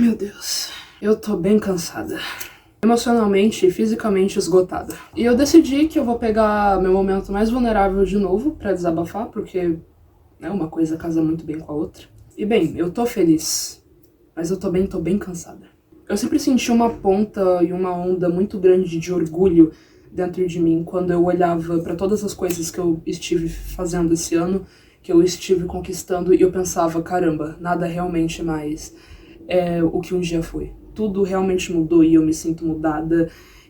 Meu Deus, eu tô bem cansada. Emocionalmente e fisicamente esgotada. E eu decidi que eu vou pegar meu momento mais vulnerável de novo pra desabafar, porque uma coisa casa muito bem com a outra. E bem, eu tô feliz, mas eu tô bem cansada. Eu sempre senti uma ponta e uma onda muito grande de orgulho dentro de mim quando eu olhava pra todas as coisas que eu estive fazendo esse ano, que eu estive conquistando, e eu pensava, caramba, nada realmente mais é o que um dia foi. Tudo realmente mudou e eu me sinto mudada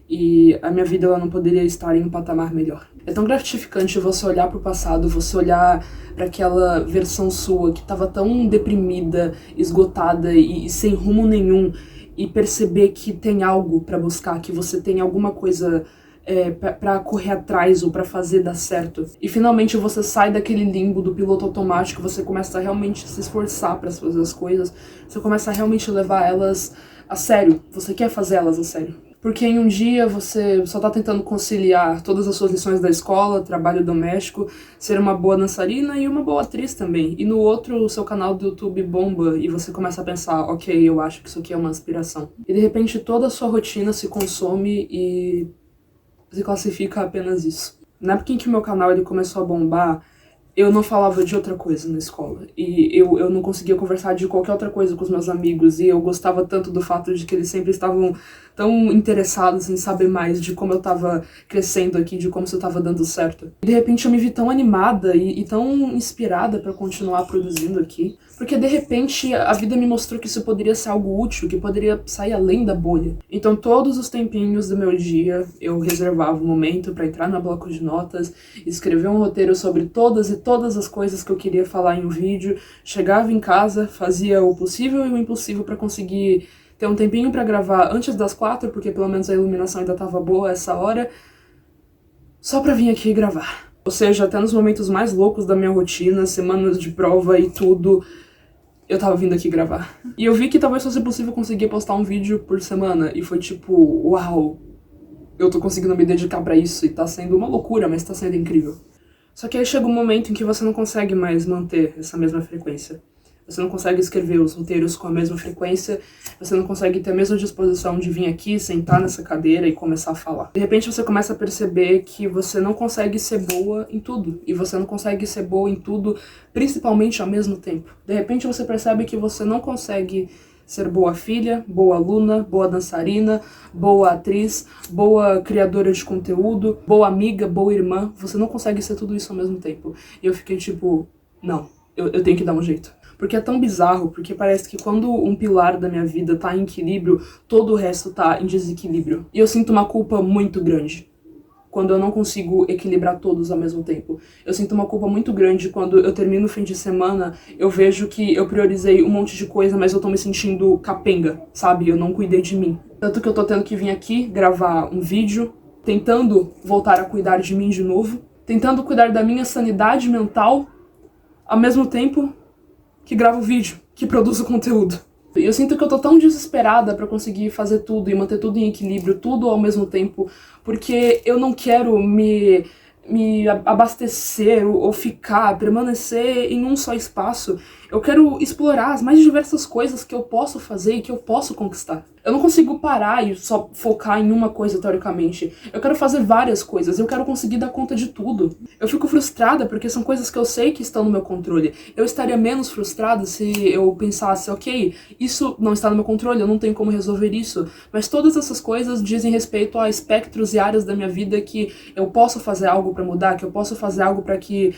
e a minha vida ela não poderia estar em um patamar melhor. É tão gratificante você olhar pro passado, você olhar para aquela versão sua que tava tão deprimida, esgotada e sem rumo nenhum, e perceber que tem algo para buscar, que você tem alguma coisa pra correr atrás ou pra fazer dar certo. E finalmente você sai daquele limbo do piloto automático, você começa a realmente se esforçar pra fazer as coisas, você começa a realmente levar elas a sério, você quer fazer elas a sério. Porque em um dia você só tá tentando conciliar todas as suas lições da escola, trabalho doméstico, ser uma boa dançarina e uma boa atriz também. E no outro, o seu canal do YouTube bomba e você começa a pensar, ok, eu acho que isso aqui é uma aspiração. E de repente toda a sua rotina se consome e se classifica apenas isso. Na época em que o meu canal ele começou a bombar, eu não falava de outra coisa na escola. E eu não conseguia conversar de qualquer outra coisa com os meus amigos. E eu gostava tanto do fato de que eles sempre estavam tão interessados em saber mais de como eu tava crescendo aqui, de como isso tava dando certo. E de repente eu me vi tão animada e tão inspirada pra continuar produzindo aqui. Porque de repente a vida me mostrou que isso poderia ser algo útil, que poderia sair além da bolha. Então todos os tempinhos do meu dia eu reservava um momento pra entrar no bloco de notas, escrever um roteiro sobre todas as coisas que eu queria falar em um vídeo, chegava em casa, fazia o possível e o impossível pra conseguir ter um tempinho pra gravar antes das 4, porque pelo menos a iluminação ainda tava boa essa hora, só pra vir aqui e gravar. Ou seja, até nos momentos mais loucos da minha rotina, semanas de prova e tudo, eu tava vindo aqui gravar. E eu vi que talvez fosse possível conseguir postar um vídeo por semana, e foi tipo, uau, eu tô conseguindo me dedicar pra isso, e tá sendo uma loucura, mas tá sendo incrível. Só que aí chega um momento em que você não consegue mais manter essa mesma frequência. Você não consegue escrever os roteiros com a mesma frequência, você não consegue ter a mesma disposição de vir aqui, sentar nessa cadeira e começar a falar. De repente você começa a perceber que você não consegue ser boa em tudo, e você não consegue ser boa em tudo, principalmente ao mesmo tempo. De repente você percebe que você não consegue ser boa filha, boa aluna, boa dançarina, boa atriz, boa criadora de conteúdo, boa amiga, boa irmã. Você não consegue ser tudo isso ao mesmo tempo. E eu fiquei tipo, não, eu tenho que dar um jeito. Porque é tão bizarro, porque parece que quando um pilar da minha vida tá em equilíbrio, todo o resto tá em desequilíbrio. E eu sinto uma culpa muito grande quando eu não consigo equilibrar todos ao mesmo tempo. Eu sinto uma culpa muito grande quando eu termino o fim de semana, eu vejo que eu priorizei um monte de coisa, mas eu tô me sentindo capenga, sabe? Eu não cuidei de mim. Tanto que eu tô tendo que vir aqui gravar um vídeo, tentando voltar a cuidar de mim de novo, tentando cuidar da minha sanidade mental, ao mesmo tempo que gravo vídeo, que produzo conteúdo. E eu sinto que eu tô tão desesperada pra conseguir fazer tudo e manter tudo em equilíbrio, tudo ao mesmo tempo, porque eu não quero me abastecer ou ficar, permanecer em um só espaço. Eu quero explorar as mais diversas coisas que eu posso fazer e que eu posso conquistar. Eu não consigo parar e só focar em uma coisa, teoricamente. Eu quero fazer várias coisas, eu quero conseguir dar conta de tudo. Eu fico frustrada porque são coisas que eu sei que estão no meu controle. Eu estaria menos frustrada se eu pensasse, ok, isso não está no meu controle, eu não tenho como resolver isso. Mas todas essas coisas dizem respeito a espectros e áreas da minha vida que eu posso fazer algo pra mudar, que eu posso fazer algo pra que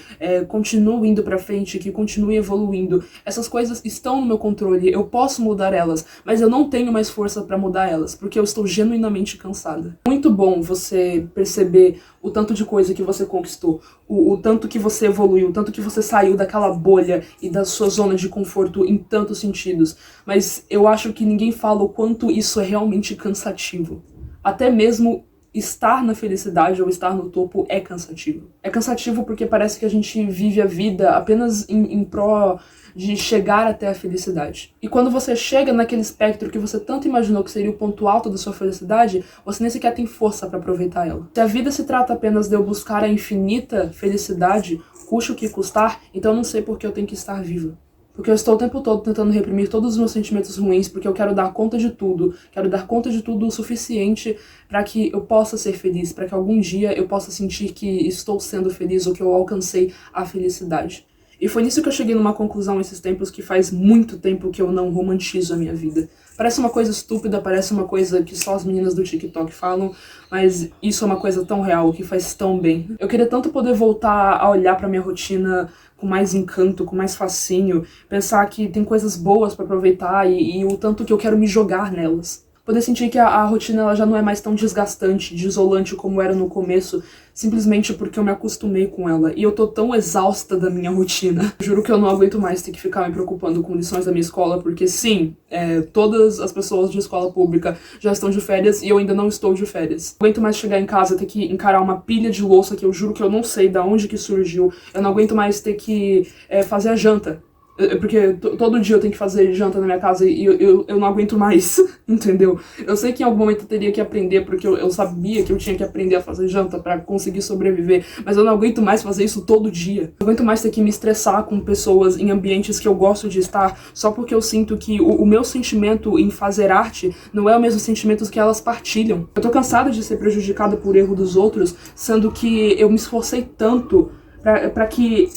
continue indo pra frente, que continue evoluindo. Essas coisas estão no meu controle, eu posso mudar elas, mas eu não tenho mais força pra mudar elas, porque eu estou genuinamente cansada. Muito bom você perceber o tanto de coisa que você conquistou, o tanto que você evoluiu, o tanto que você saiu daquela bolha e da sua zona de conforto em tantos sentidos, mas eu acho que ninguém fala o quanto isso é realmente cansativo. Até mesmo estar na felicidade ou estar no topo é cansativo. É cansativo porque parece que a gente vive a vida apenas em pró de chegar até a felicidade. E quando você chega naquele espectro que você tanto imaginou que seria o ponto alto da sua felicidade, você nem sequer tem força pra aproveitar ela. Se a vida se trata apenas de eu buscar a infinita felicidade, custe o que custar, então eu não sei por que eu tenho que estar viva. Porque eu estou o tempo todo tentando reprimir todos os meus sentimentos ruins, porque eu quero dar conta de tudo. Quero dar conta de tudo o suficiente para que eu possa ser feliz, para que algum dia eu possa sentir que estou sendo feliz ou que eu alcancei a felicidade. E foi nisso que eu cheguei numa conclusão esses tempos, que faz muito tempo que eu não romantizo a minha vida. Parece uma coisa estúpida, parece uma coisa que só as meninas do TikTok falam, mas isso é uma coisa tão real, que faz tão bem. Eu queria tanto poder voltar a olhar pra minha rotina com mais encanto, com mais fascínio, pensar que tem coisas boas pra aproveitar e o tanto que eu quero me jogar nelas. Poder sentir que a rotina ela já não é mais tão desgastante, desolante como era no começo, simplesmente porque eu me acostumei com ela. E eu tô tão exausta da minha rotina. Juro que eu não aguento mais ter que ficar me preocupando com lições da minha escola, porque sim, todas as pessoas de escola pública já estão de férias e eu ainda não estou de férias. Não aguento mais chegar em casa, ter que encarar uma pilha de louça que eu juro que eu não sei de onde que surgiu. Eu não aguento mais ter que fazer a janta. Porque todo dia eu tenho que fazer janta na minha casa e eu não aguento mais, entendeu? Eu sei que em algum momento eu teria que aprender, porque eu sabia que eu tinha que aprender a fazer janta pra conseguir sobreviver, mas eu não aguento mais fazer isso todo dia. Eu não aguento mais ter que me estressar com pessoas em ambientes que eu gosto de estar, só porque eu sinto que o meu sentimento em fazer arte não é o mesmo sentimento que elas partilham. Eu tô cansada de ser prejudicada por erro dos outros, sendo que eu me esforcei tanto pra que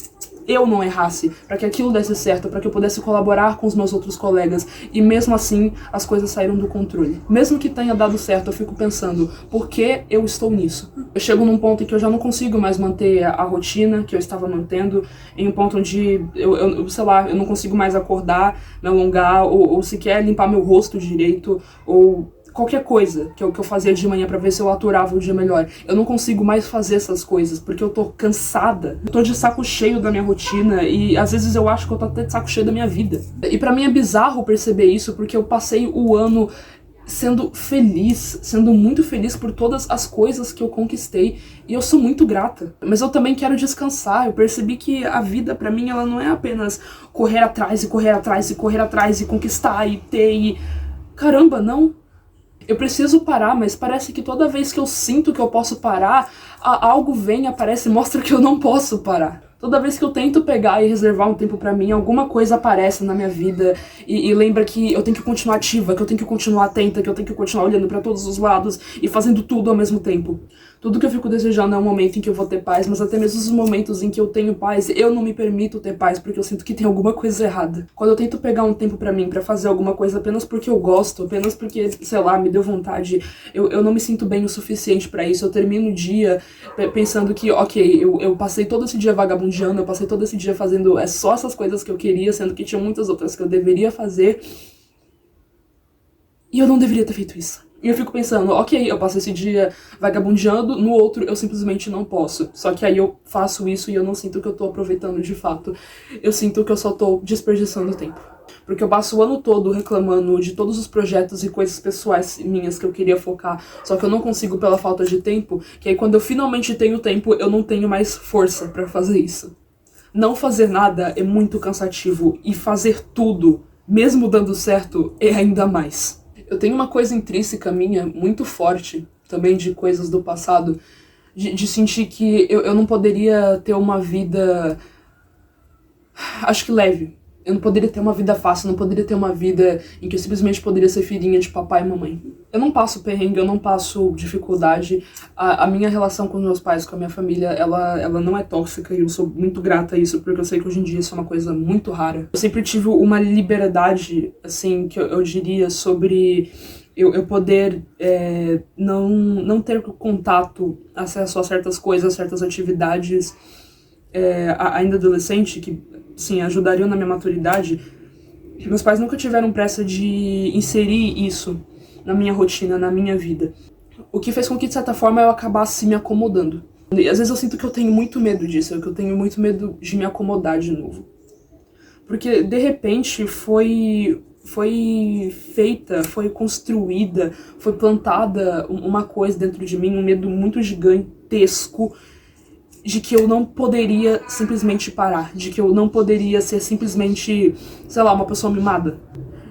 eu não errasse, para que aquilo desse certo, para que eu pudesse colaborar com os meus outros colegas, e mesmo assim as coisas saíram do controle. Mesmo que tenha dado certo, eu fico pensando, por que eu estou nisso? Eu chego num ponto em que eu já não consigo mais manter a rotina que eu estava mantendo, em um ponto onde sei lá, eu não consigo mais acordar, me alongar, ou sequer limpar meu rosto direito, ou qualquer coisa que eu fazia de manhã pra ver se eu aturava o dia melhor. Eu não consigo mais fazer essas coisas, porque eu tô cansada. Eu tô de saco cheio da minha rotina e às vezes eu acho que eu tô até de saco cheio da minha vida. E pra mim é bizarro perceber isso, porque eu passei o ano sendo feliz, sendo muito feliz por todas as coisas que eu conquistei, e eu sou muito grata. Mas eu também quero descansar. Eu percebi que a vida pra mim ela não é apenas correr atrás e correr atrás e correr atrás e conquistar e ter e... Caramba, não. Eu preciso parar, mas parece que toda vez que eu sinto que eu posso parar, algo vem, aparece e mostra que eu não posso parar. Toda vez que eu tento pegar e reservar um tempo pra mim, alguma coisa aparece na minha vida e lembra que eu tenho que continuar ativa, que eu tenho que continuar atenta, que eu tenho que continuar olhando pra todos os lados e fazendo tudo ao mesmo tempo. Tudo que eu fico desejando é um momento em que eu vou ter paz, mas até mesmo os momentos em que eu tenho paz, eu não me permito ter paz porque eu sinto que tem alguma coisa errada. Quando eu tento pegar um tempo pra mim, pra fazer alguma coisa apenas porque eu gosto, apenas porque, sei lá, me deu vontade, eu não me sinto bem o suficiente pra isso. Eu termino o dia pensando que, ok, eu passei todo esse dia vagabundeando, eu passei todo esse dia fazendo só essas coisas que eu queria, sendo que tinha muitas outras que eu deveria fazer, e eu não deveria ter feito isso. E eu fico pensando, ok, eu passo esse dia vagabundeando, no outro eu simplesmente não posso. Só que aí eu faço isso e eu não sinto que eu tô aproveitando de fato. Eu sinto que eu só tô desperdiçando tempo. Porque eu passo o ano todo reclamando de todos os projetos e coisas pessoais minhas que eu queria focar, só que eu não consigo pela falta de tempo, que aí quando eu finalmente tenho tempo, eu não tenho mais força pra fazer isso. Não fazer nada é muito cansativo, e fazer tudo, mesmo dando certo, é ainda mais. Eu tenho uma coisa intrínseca minha, muito forte, também de coisas do passado, de sentir que eu não poderia ter uma vida, acho que leve. Eu não poderia ter uma vida fácil, eu não poderia ter uma vida em que eu simplesmente poderia ser filhinha de papai e mamãe. Eu não passo perrengue, eu não passo dificuldade. A minha relação com os meus pais, com a minha família, ela não é tóxica, e eu sou muito grata a isso, porque eu sei que hoje em dia isso é uma coisa muito rara. Eu sempre tive uma liberdade, assim, que eu diria sobre eu poder não ter contato, acesso a certas coisas, a certas atividades, ainda adolescente, que, sim, ajudariam na minha maturidade. Meus pais nunca tiveram pressa de inserir isso na minha rotina, na minha vida. O que fez com que, de certa forma, eu acabasse me acomodando. E às vezes eu sinto que eu tenho muito medo disso, que eu tenho muito medo de me acomodar de novo. Porque, de repente, foi feita, foi construída, foi plantada uma coisa dentro de mim, um medo muito gigantesco de que eu não poderia simplesmente parar, de que eu não poderia ser simplesmente, sei lá, uma pessoa mimada,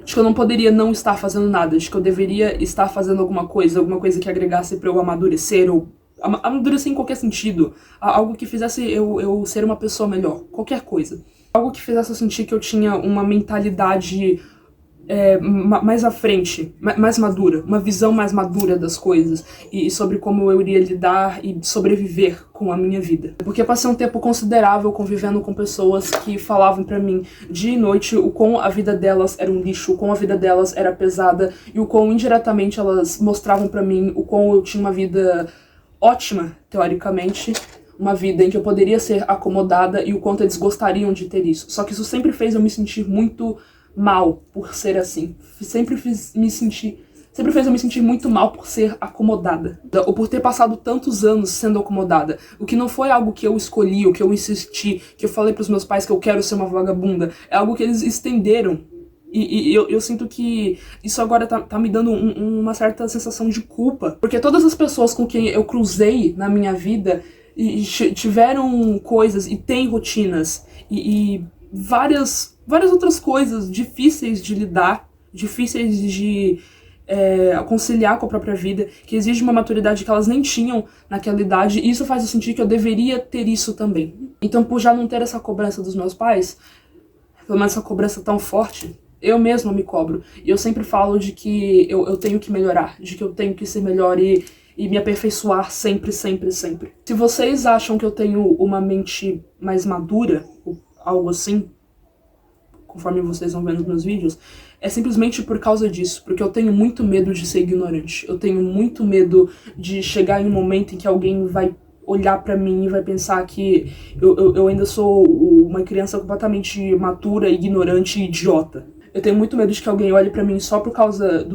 de que eu não poderia não estar fazendo nada, de que eu deveria estar fazendo alguma coisa que agregasse pra eu amadurecer, ou amadurecer em qualquer sentido, algo que fizesse eu ser uma pessoa melhor, qualquer coisa. Algo que fizesse eu sentir que eu tinha uma mentalidade mais à frente, mais madura, uma visão mais madura das coisas e sobre como eu iria lidar e sobreviver com a minha vida. Porque passei um tempo considerável convivendo com pessoas que falavam pra mim dia e noite o quão a vida delas era um lixo, o quão a vida delas era pesada e o quão indiretamente elas mostravam pra mim o quão eu tinha uma vida ótima, teoricamente, uma vida em que eu poderia ser acomodada e o quanto eles gostariam de ter isso. Só que isso sempre fez eu me sentir muito mal por ser assim. Sempre fez eu me sentir muito mal por ser acomodada. Ou por ter passado tantos anos sendo acomodada. O que não foi algo que eu escolhi, o que eu insisti, que eu falei pros meus pais que eu quero ser uma vagabunda. É algo que eles estenderam. E eu sinto que isso agora tá me dando uma certa sensação de culpa. Porque todas as pessoas com quem eu cruzei na minha vida e tiveram coisas e têm rotinas e várias outras coisas difíceis de lidar, difíceis de conciliar com a própria vida, que exige uma maturidade que elas nem tinham naquela idade, e isso faz eu sentir que eu deveria ter isso também. Então, por já não ter essa cobrança dos meus pais, pelo menos essa cobrança tão forte, eu mesma me cobro. E eu sempre falo de que eu tenho que melhorar, de que eu tenho que ser melhor e me aperfeiçoar sempre, sempre, sempre. Se vocês acham que eu tenho uma mente mais madura, ou algo assim, conforme vocês vão vendo nos meus vídeos, é simplesmente por causa disso, porque eu tenho muito medo de ser ignorante. Eu tenho muito medo de chegar em um momento em que alguém vai olhar pra mim e vai pensar que eu ainda sou uma criança completamente matura, ignorante e idiota. Eu tenho muito medo de que alguém olhe pra mim só por causa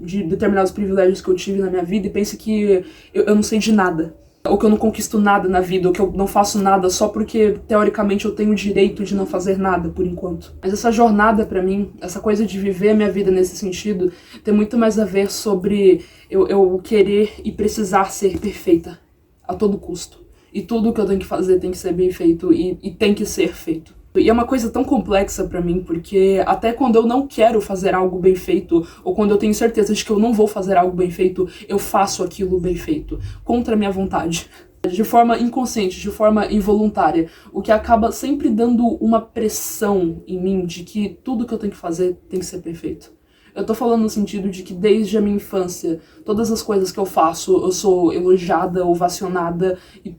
de determinados privilégios que eu tive na minha vida e pense que eu não sei de nada. Ou que eu não conquisto nada na vida, ou que eu não faço nada só porque, teoricamente, eu tenho o direito de não fazer nada, por enquanto. Mas essa jornada, pra mim, essa coisa de viver a minha vida nesse sentido, tem muito mais a ver sobre eu querer e precisar ser perfeita, a todo custo. E tudo que eu tenho que fazer tem que ser bem feito, e tem que ser feito. E é uma coisa tão complexa pra mim, porque até quando eu não quero fazer algo bem feito, ou quando eu tenho certeza de que eu não vou fazer algo bem feito, eu faço aquilo bem feito, contra a minha vontade. De forma inconsciente, de forma involuntária, o que acaba sempre dando uma pressão em mim de que tudo que eu tenho que fazer tem que ser perfeito. Eu tô falando no sentido de que desde a minha infância, todas as coisas que eu faço, eu sou elogiada, ovacionada, e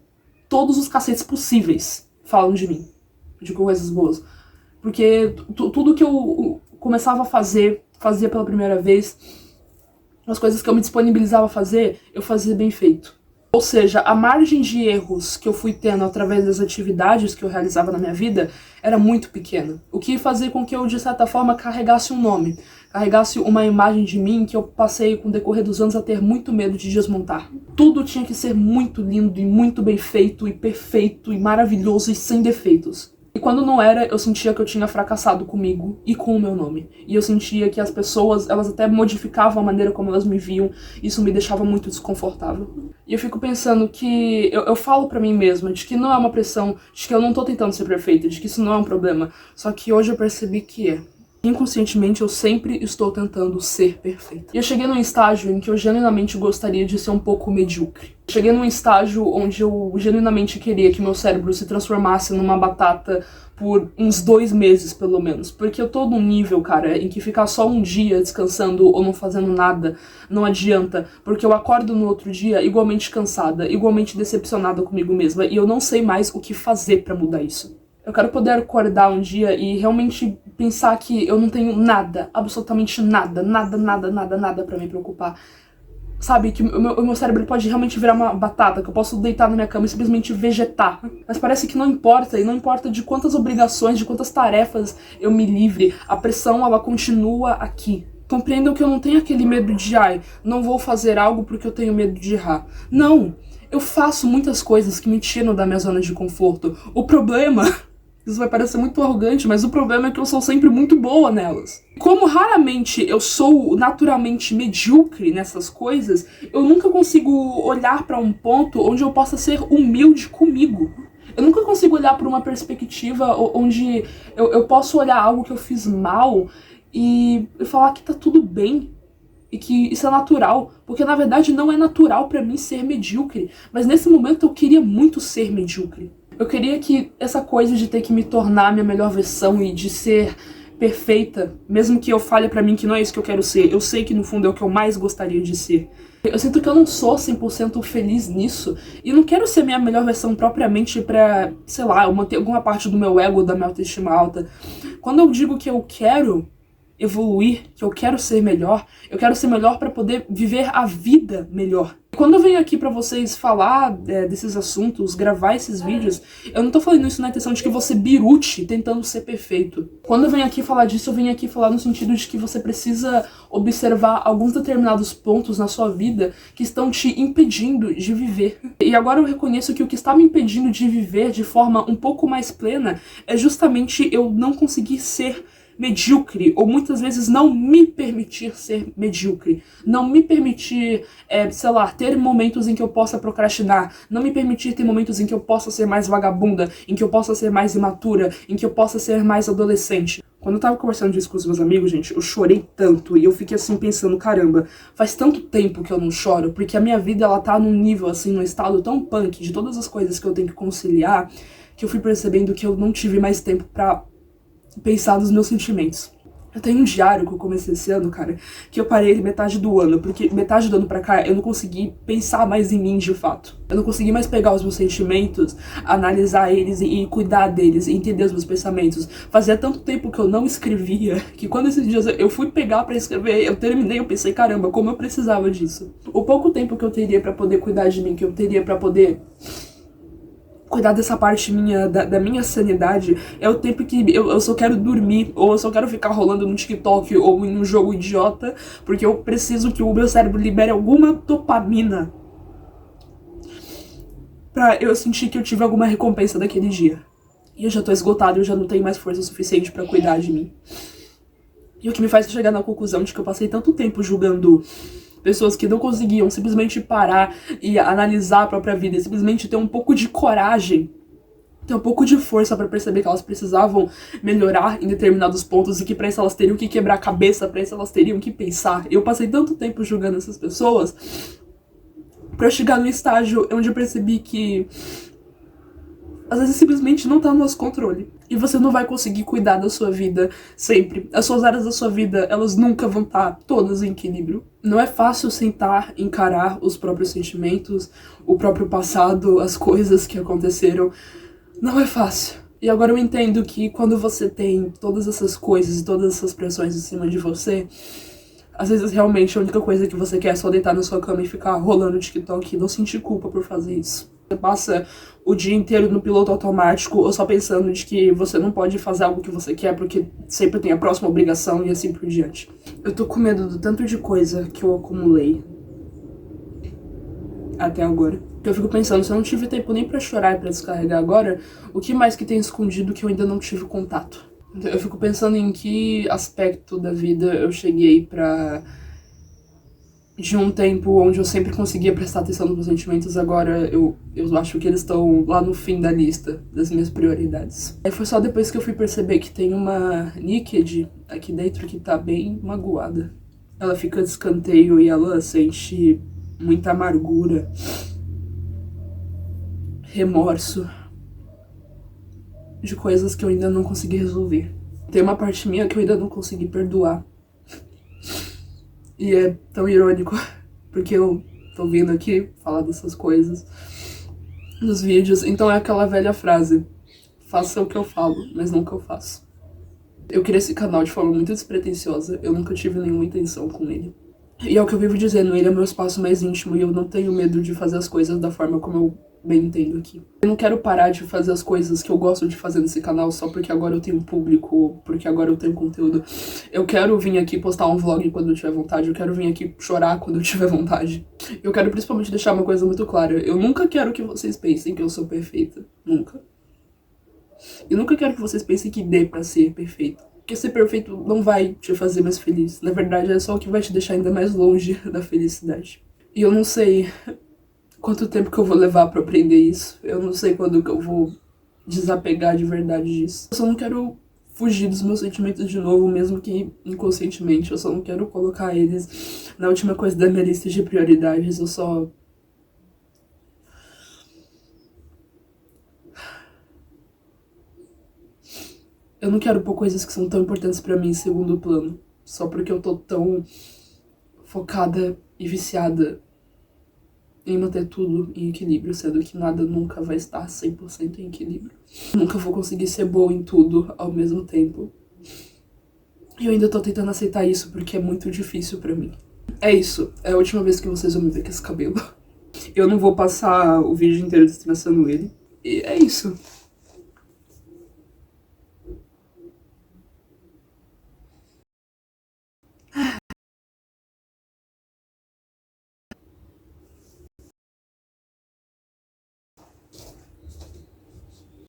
todos os cacetes possíveis falam de mim. De coisas boas. Porque tudo que eu começava a fazer, fazia pela primeira vez, as coisas que eu me disponibilizava a fazer, eu fazia bem feito. Ou seja, a margem de erros que eu fui tendo através das atividades que eu realizava na minha vida era muito pequena. O que fazia com que eu, de certa forma, carregasse um nome, carregasse uma imagem de mim que eu passei, com o decorrer dos anos, a ter muito medo de desmontar. Tudo tinha que ser muito lindo e muito bem feito e perfeito e maravilhoso e sem defeitos. E quando não era, eu sentia que eu tinha fracassado comigo e com o meu nome. E eu sentia que as pessoas, elas até modificavam a maneira como elas me viam. Isso me deixava muito desconfortável. E eu fico pensando que eu falo pra mim mesma de que não é uma pressão, de que eu não tô tentando ser perfeita, de que isso não é um problema. Só que hoje eu percebi que é. Inconscientemente eu sempre estou tentando ser perfeita. E eu cheguei num estágio em que eu genuinamente gostaria de ser um pouco medíocre. Cheguei num estágio onde eu genuinamente queria que meu cérebro se transformasse numa batata por uns 2 meses, pelo menos. Porque eu tô num nível, cara, em que ficar só um dia descansando ou não fazendo nada não adianta. Porque eu acordo no outro dia igualmente cansada, igualmente decepcionada comigo mesma. E eu não sei mais o que fazer pra mudar isso. Eu quero poder acordar um dia e realmente pensar que eu não tenho nada, absolutamente nada pra me preocupar. Sabe, que o meu cérebro pode realmente virar uma batata, que eu posso deitar na minha cama e simplesmente vegetar. Mas parece que não importa, e não importa de quantas obrigações, de quantas tarefas eu me livre, a pressão, ela continua aqui. Compreendam que eu não tenho aquele medo de, não vou fazer algo porque eu tenho medo de errar. Não, eu faço muitas coisas que me tiram da minha zona de conforto. O problema... Isso vai parecer muito arrogante, mas o problema é que eu sou sempre muito boa nelas. Como raramente eu sou naturalmente medíocre nessas coisas, eu nunca consigo olhar pra um ponto onde eu possa ser humilde comigo. Eu nunca consigo olhar pra uma perspectiva onde eu posso olhar algo que eu fiz mal e falar que tá tudo bem. E que isso é natural, porque na verdade não é natural pra mim ser medíocre, mas nesse momento eu queria muito ser medíocre. Eu queria que essa coisa de ter que me tornar a minha melhor versão e de ser perfeita, mesmo que eu fale pra mim que não é isso que eu quero ser, eu sei que no fundo é o que eu mais gostaria de ser. Eu sinto que eu não sou 100% feliz nisso, e não quero ser minha melhor versão propriamente pra, sei lá, eu manter alguma parte do meu ego, da minha autoestima alta. Quando eu digo que eu quero evoluir, que eu quero ser melhor pra poder viver a vida melhor. Quando eu venho aqui pra vocês falar desses assuntos, gravar esses vídeos, eu não tô falando isso na intenção de que você birute tentando ser perfeito. Quando eu venho aqui falar disso, eu venho aqui falar no sentido de que você precisa observar alguns determinados pontos na sua vida que estão te impedindo de viver. E agora eu reconheço que o que está me impedindo de viver de forma um pouco mais plena é justamente eu não conseguir ser medíocre, ou muitas vezes não me permitir ser medíocre, não me permitir, sei lá, ter momentos em que eu possa procrastinar, não me permitir ter momentos em que eu possa ser mais vagabunda, em que eu possa ser mais imatura, em que eu possa ser mais adolescente. Quando eu tava conversando disso com os meus amigos, gente, eu chorei tanto, e eu fiquei assim pensando, caramba, faz tanto tempo que eu não choro, porque a minha vida, ela tá num nível, assim, num estado tão punk de todas as coisas que eu tenho que conciliar, que eu fui percebendo que eu não tive mais tempo pra pensar nos meus sentimentos. Eu tenho um diário que eu comecei esse ano, cara, que eu parei metade do ano, porque metade do ano pra cá eu não consegui pensar mais em mim de fato. Eu não consegui mais pegar os meus sentimentos, analisar eles e cuidar deles, e entender os meus pensamentos. Fazia tanto tempo que eu não escrevia, que quando esses dias eu fui pegar pra escrever, eu terminei, eu pensei, caramba, como eu precisava disso. O pouco tempo que eu teria pra poder cuidar de mim, que eu teria pra poder cuidar dessa parte minha, da minha sanidade, é o tempo que eu só quero dormir, ou eu só quero ficar rolando no TikTok ou em um jogo idiota, porque eu preciso que o meu cérebro libere alguma dopamina pra eu sentir que eu tive alguma recompensa daquele dia. E eu já tô esgotado, eu já não tenho mais força suficiente pra cuidar de mim. E o que me faz chegar na conclusão de que eu passei tanto tempo julgando pessoas que não conseguiam simplesmente parar e analisar a própria vida, e simplesmente ter um pouco de coragem, ter um pouco de força pra perceber que elas precisavam melhorar em determinados pontos e que pra isso elas teriam que quebrar a cabeça, pra isso elas teriam que pensar. Eu passei tanto tempo julgando essas pessoas pra eu chegar no estágio onde eu percebi que às vezes simplesmente não tá no nosso controle. E você não vai conseguir cuidar da sua vida sempre. As suas áreas da sua vida, elas nunca vão estar todas em equilíbrio. Não é fácil sentar, encarar os próprios sentimentos, o próprio passado, as coisas que aconteceram. Não é fácil. E agora eu entendo que quando você tem todas essas coisas e todas essas pressões em cima de você, às vezes realmente a única coisa que você quer é só deitar na sua cama e ficar rolando TikTok e não sentir culpa por fazer isso. Você passa o dia inteiro no piloto automático ou só pensando de que você não pode fazer algo que você quer porque sempre tem a próxima obrigação e assim por diante. Eu tô com medo do tanto de coisa que eu acumulei até agora. Eu fico pensando, se eu não tive tempo nem pra chorar e pra descarregar agora, o que mais que tem escondido que eu ainda não tive contato? Eu fico pensando em que aspecto da vida eu cheguei pra... de um tempo onde eu sempre conseguia prestar atenção nos meus sentimentos, agora eu acho que eles estão lá no fim da lista das minhas prioridades. Aí foi só depois que eu fui perceber que tem uma Niked aqui dentro que tá bem magoada. Ela fica de escanteio e ela sente muita amargura, remorso de coisas que eu ainda não consegui resolver. Tem uma parte minha que eu ainda não consegui perdoar. E é tão irônico, porque eu tô vindo aqui falar dessas coisas nos vídeos, então é aquela velha frase: faça o que eu falo, mas não o que eu faço. Eu criei esse canal de forma muito despretensiosa, eu nunca tive nenhuma intenção com ele. E é o que eu vivo dizendo, ele é meu espaço mais íntimo e eu não tenho medo de fazer as coisas da forma como eu bem entendo aqui. Eu não quero parar de fazer as coisas que eu gosto de fazer nesse canal só porque agora eu tenho público, porque agora eu tenho conteúdo. Eu quero vir aqui postar um vlog quando eu tiver vontade, eu quero vir aqui chorar quando eu tiver vontade. Eu quero principalmente deixar uma coisa muito clara, eu nunca quero que vocês pensem que eu sou perfeita, nunca. Eu nunca quero que vocês pensem que dê pra ser perfeito. Porque ser perfeito não vai te fazer mais feliz. Na verdade, é só o que vai te deixar ainda mais longe da felicidade. E eu não sei quanto tempo que eu vou levar pra aprender isso. Eu não sei quando que eu vou desapegar de verdade disso. Eu só não quero fugir dos meus sentimentos de novo, mesmo que inconscientemente. Eu só não quero colocar eles na última coisa da minha lista de prioridades. Eu só... Eu não quero pôr coisas que são tão importantes pra mim em segundo plano, só porque eu tô tão focada e viciada em manter tudo em equilíbrio, sendo que nada nunca vai estar 100% em equilíbrio. Nunca vou conseguir ser boa em tudo ao mesmo tempo. E eu ainda tô tentando aceitar isso porque é muito difícil pra mim. É isso, é a última vez que vocês vão me ver com esse cabelo. Eu não vou passar o vídeo inteiro destraçando ele. E é isso.